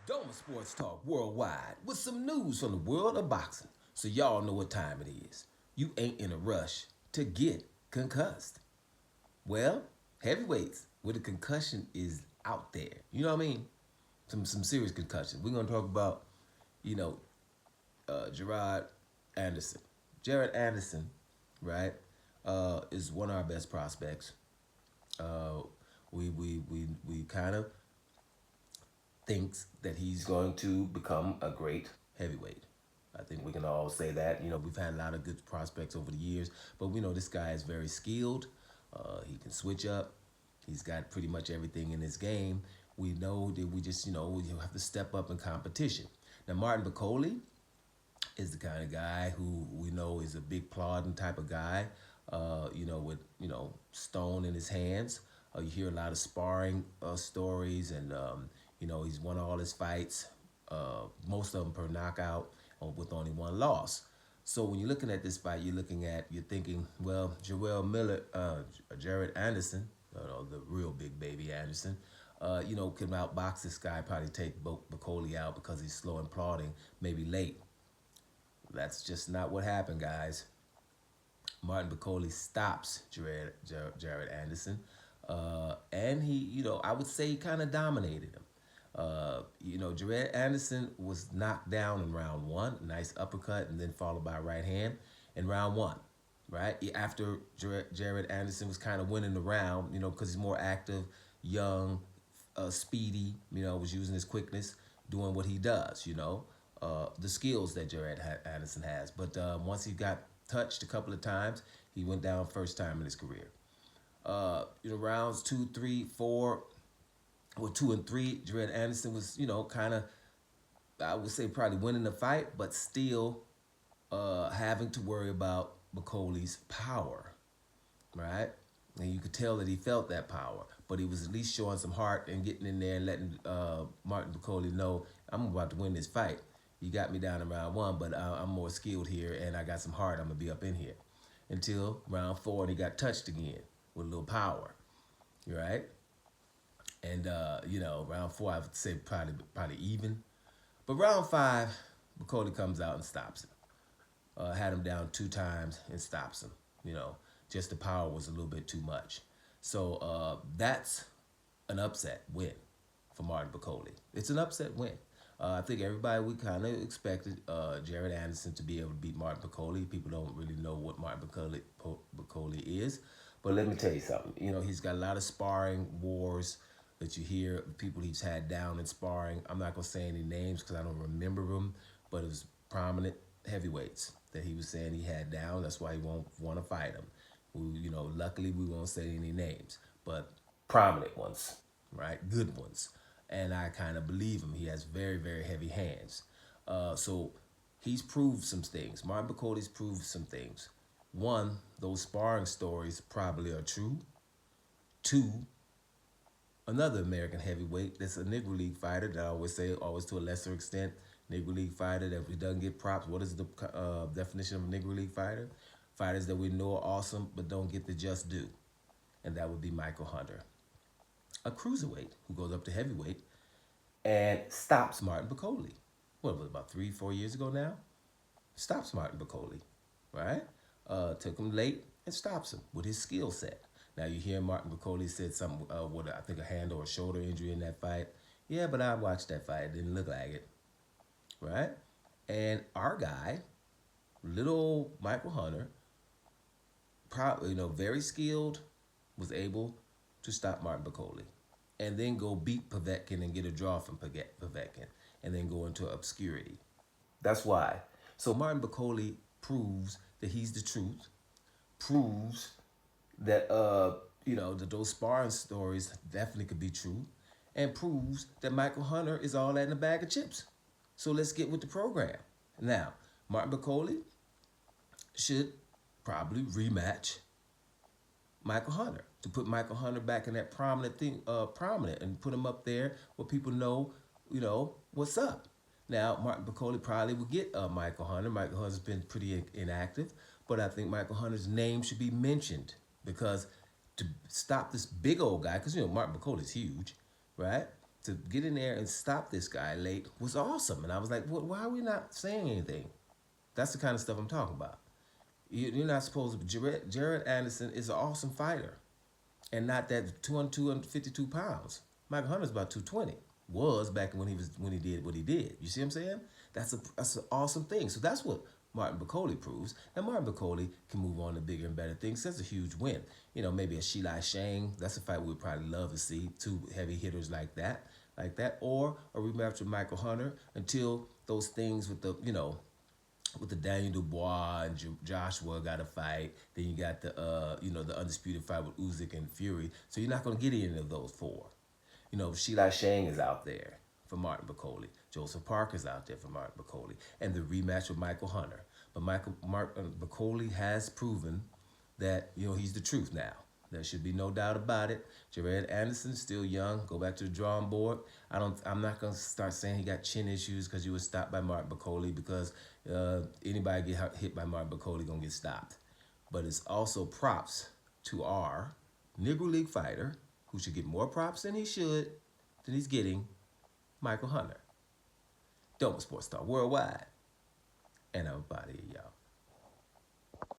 Doma Sports Talk Worldwide with some news from the world of boxing so y'all know what time it is. You ain't in a rush to get concussed. Well, heavyweights with a concussion is out there. You know what I mean? Some serious concussion. We're gonna talk about, you know, Gerard Anderson. Jared Anderson, right, is one of our best prospects. Uh, we kind of thinks that he's going to become a great heavyweight. I think we can all say that. We've had a lot of good prospects over the years, but we know this guy is very skilled. He can switch up. He's got pretty much everything in his game. We know that we just, we have to step up in competition. Now, Martin Bakole is the kind of guy who we know is a big plodding type of guy, with, stone in his hands. You hear a lot of sparring stories, and, he's won all his fights, most of them per knockout, with only one loss. So when you're looking at this fight, you're thinking, well, Jared Anderson, the real big baby Anderson, can outbox this guy, probably take Bakole out because he's slow and plodding, maybe late. That's just not what happened, guys. Martin Bakole stops Jared Anderson, and he, I would say he kind of dominated him. Jared Anderson was knocked down in round one, nice uppercut, and then followed by a right hand in round one, right? After Jared Anderson was kind of winning the round, because he's more active, young, speedy, was using his quickness, doing what he does, the skills that Jared Anderson has. But once he got touched a couple of times, he went down first time in his career. Rounds 2, 3, 4, or 2 and 3, Jared Anderson was, kind of, I would say probably winning the fight, but still having to worry about Bakole's power, right? And you could tell that he felt that power, but he was at least showing some heart and getting in there and letting Martin Bakole know, I'm about to win this fight. You got me down in round one, but I'm more skilled here, and I got some heart. I'm going to be up in here. Until round 4, and he got touched again with a little power, right? And, round 4, I would say probably even. But round 5, Bakole comes out and stops him. Had him down 2 times and stops him. Just the power was a little bit too much. So that's an upset win for Martin Bakole. It's an upset win. I think everybody, we kind of expected Jared Anderson to be able to beat Martin Bakole. People don't really know what Martin Bakole is. But let me tell you something. He's got a lot of sparring wars that you hear, people he's had down in sparring. I'm not going to say any names because I don't remember them, but it was prominent heavyweights that he was saying he had down. That's why he won't want to fight him. Luckily we won't say any names, but prominent ones, right? Good ones. And I kind of believe him. He has very, very heavy hands. So he's proved some things. Martin Bakole's proved some things. One, those sparring stories probably are true. 2, another American heavyweight that's a Negro League fighter that I always say, always to a lesser extent, Negro League fighter that if he doesn't get props, what is the definition of a Negro League fighter? Fighters that we know are awesome but don't get the just due. And that would be Michael Hunter, a cruiserweight who goes up to heavyweight and stops Martin Bakole. What was it, about 3, 4 years ago now? Stops Martin Bakole, right? Took him late and stops him with his skill set. Now you hear Martin Bakole said something with I think a hand or a shoulder injury in that fight. Yeah, but I watched that fight. It didn't look like it, right? And our guy, little Michael Hunter, probably very skilled, was able to stop Martin Bakole, and then go beat Povetkin and get a draw from Povetkin, and then go into obscurity. That's why. So Martin Bakole proves that he's the truth, proves that that those sparring stories definitely could be true, and proves that Michael Hunter is all that in a bag of chips. So let's get with the program. Now, Martin Bakole should probably rematch Michael Hunter to put Michael Hunter back in that prominent, and put him up there where people know, what's up. Now, Martin Bakole probably will get Michael Hunter. Michael Hunter's been pretty inactive, but I think Michael Hunter's name should be mentioned because to stop this big old guy, because Martin Bakole is huge, right? to get in there and stop this guy late was awesome. And I was like, well, why are we not saying anything? That's the kind of stuff I'm talking about. You're not supposed to. Jared Anderson is an awesome fighter, and not that 252 pounds. Michael Hunter's about 220. Was back when he did what he did. You see what I'm saying? That's an awesome thing. So that's what Martin Bakole proves. And Martin Bakole can move on to bigger and better things. That's a huge win. You know, maybe a Shilai Shang. That's a fight we would probably love to see. Two heavy hitters like that. Or a rematch with Michael Hunter until those things with the, with the Daniel Dubois and Joshua got a fight. Then you got the, the undisputed fight with Usyk and Fury. So you're not going to get any of those four. Shilai Shang is out there for Martin Bakole. Joseph Parker's out there for Martin Bakole. And the rematch with Michael Hunter. But Martin Bakole has proven that, he's the truth now. There should be no doubt about it. Jared Anderson, still young. Go back to the drawing board. I'm not going to start saying he got chin issues because you were stopped by Martin Bakole, because anybody get hit by Martin Bakole going to get stopped. But it's also props to our Negro League fighter, who should get more props than he's getting, Michael Hunter. Dope Sports Star Worldwide. And I'm out of here, y'all.